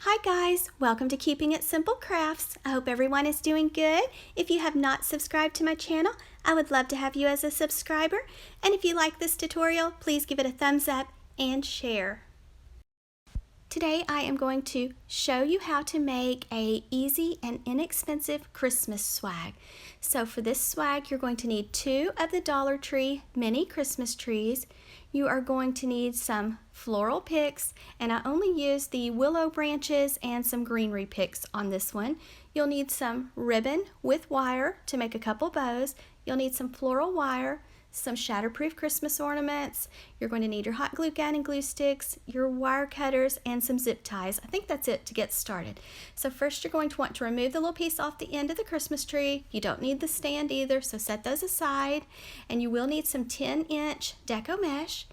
Hi guys, welcome to Keeping It Simple Crafts. I hope everyone is doing good. If you have not subscribed to my channel, I would love to have you as a subscriber. And if you like this tutorial, please give it a thumbs up and share. Today I am going to show you how to make a easy and inexpensive Christmas swag. So for this swag, you're going to need 2 of the Dollar Tree mini Christmas trees. You are going to need some floral picks, and I only used the willow branches and some greenery picks on this one. You'll need some ribbon with wire to make a couple bows. You'll need some floral wire, some shatterproof Christmas ornaments. You're going to need your hot glue gun and glue sticks, your wire cutters, and some zip ties. I think that's it to get started. So first you're going to want to remove the little piece off the end of the Christmas tree. You don't need the stand either, so set those aside. And you will need some 10-inch Deco mesh.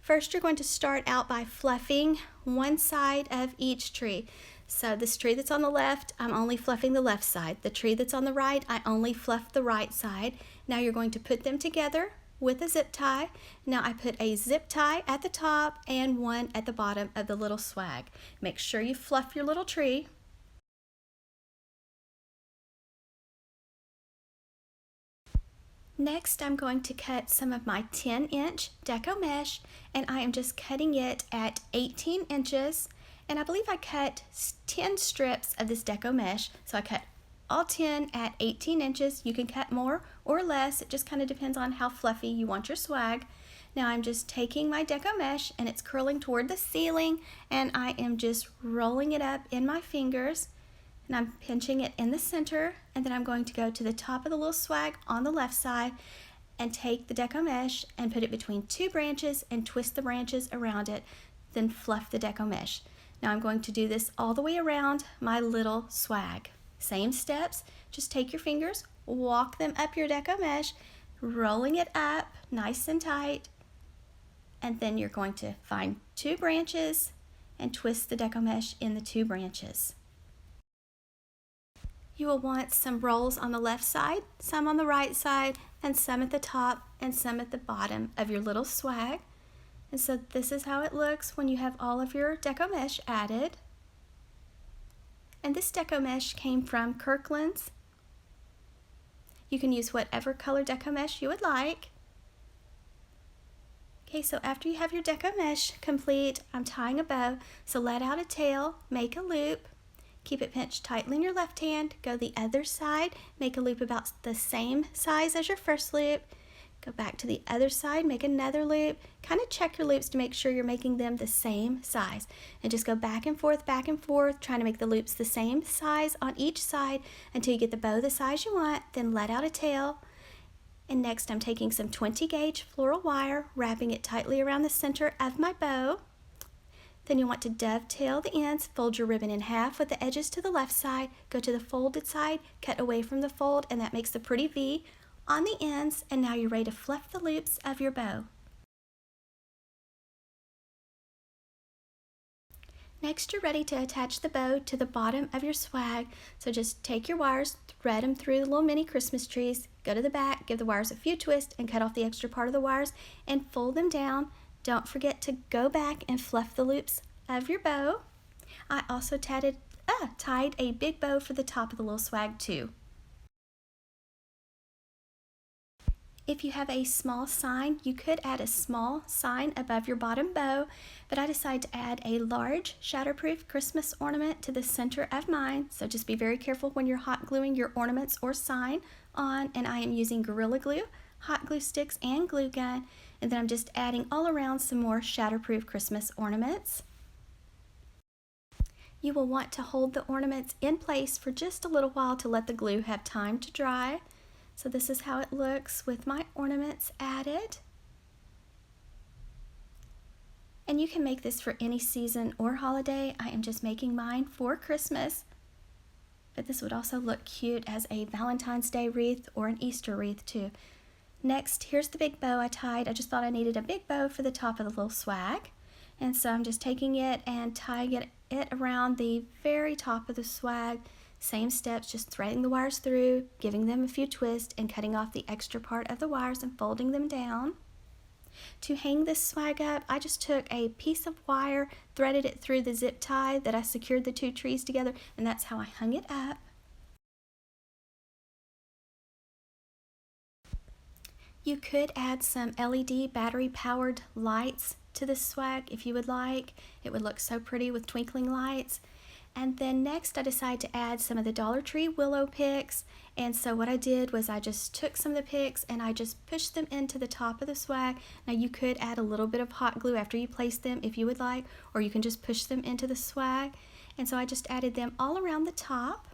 First you're going to start out by fluffing one side of each tree. So this tree that's on the left, I'm only fluffing the left side. The tree that's on the right, I only fluff the right side. Now you're going to put them together with a zip tie. Now I put a zip tie at the top and one at the bottom of the little swag. Make sure you fluff your little tree. Next, I'm going to cut some of my 10-inch Deco mesh, and I am just cutting it at 18 inches. And I believe I cut 10 strips of this Deco mesh, so I cut all 10 at 18 inches. You can cut more or less, it just kind of depends on how fluffy you want your swag. Now I'm just taking my Deco mesh and it's curling toward the ceiling, and I am just rolling it up in my fingers, and I'm pinching it in the center, and then I'm going to go to the top of the little swag on the left side and take the Deco mesh and put it between 2 branches and twist the branches around it, then fluff the Deco mesh. Now I'm going to do this all the way around my little swag. Same steps, just take your fingers, walk them up your Deco mesh, rolling it up nice and tight, and then you're going to find 2 branches and twist the Deco mesh in the 2 branches. You will want some rolls on the left side, some on the right side, and some at the top and some at the bottom of your little swag. And so this is how it looks when you have all of your Deco mesh added. And this Deco mesh came from Kirkland's. You can use whatever color Deco mesh you would like. Okay, so after you have your Deco mesh complete, I'm tying a bow. So let out a tail, make a loop, keep it pinched tightly in your left hand, go the other side, make a loop about the same size as your first loop, go back to the other side, make another loop, kind of check your loops to make sure you're making them the same size, and just go back and forth, trying to make the loops the same size on each side until you get the bow the size you want, then let out a tail. And next I'm taking some 20 gauge floral wire, wrapping it tightly around the center of my bow. Then you'll want to dovetail the ends, fold your ribbon in half with the edges to the left side, go to the folded side, cut away from the fold, and that makes the pretty V on the ends, and now you're ready to fluff the loops of your bow. Next, you're ready to attach the bow to the bottom of your swag. So just take your wires, thread them through the little mini Christmas trees, go to the back, give the wires a few twists, and cut off the extra part of the wires and fold them down. Don't forget to go back and fluff the loops of your bow. I also tied a big bow for the top of the little swag too. If you have a small sign, you could add a small sign above your bottom bow, but I decided to add a large shatterproof Christmas ornament to the center of mine, so just be very careful when you're hot gluing your ornaments or sign on. And I am using Gorilla Glue, hot glue sticks, and glue gun, and then I'm just adding all around some more shatterproof Christmas ornaments. You will want to hold the ornaments in place for just a little while to let the glue have time to dry. So this is how it looks with my ornaments added. And you can make this for any season or holiday. I am just making mine for Christmas, but this would also look cute as a Valentine's Day wreath or an Easter wreath too. Next, here's the big bow I tied. I just thought I needed a big bow for the top of the little swag. And so I'm just taking it and tying it around the very top of the swag. Same steps, just threading the wires through, giving them a few twists, and cutting off the extra part of the wires and folding them down. To hang this swag up, I just took a piece of wire, threaded it through the zip tie that I secured the two trees together, and that's how I hung it up. You could add some LED battery powered lights to this swag if you would like. It would look so pretty with twinkling lights. And then next I decided to add some of the Dollar Tree Willow picks. And so what I did was I just took some of the picks and I just pushed them into the top of the swag. Now you could add a little bit of hot glue after you place them if you would like, or you can just push them into the swag. And so I just added them all around the top.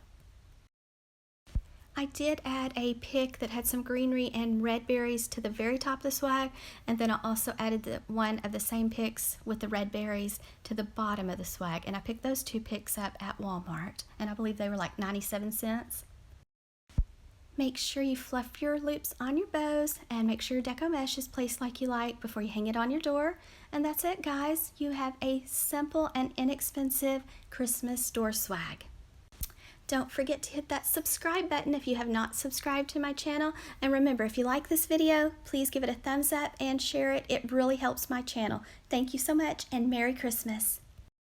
I did add a pick that had some greenery and red berries to the very top of the swag, and then I also added one of the same picks with the red berries to the bottom of the swag, and I picked those two picks up at Walmart, and I believe they were like 97 cents. Make sure you fluff your loops on your bows and make sure your deco mesh is placed like you like before you hang it on your door. And that's it, guys. You have a simple and inexpensive Christmas door swag. Don't forget to hit that subscribe button if you have not subscribed to my channel. And remember, if you like this video, please give it a thumbs up and share it. It really helps my channel. Thank you so much, and Merry Christmas.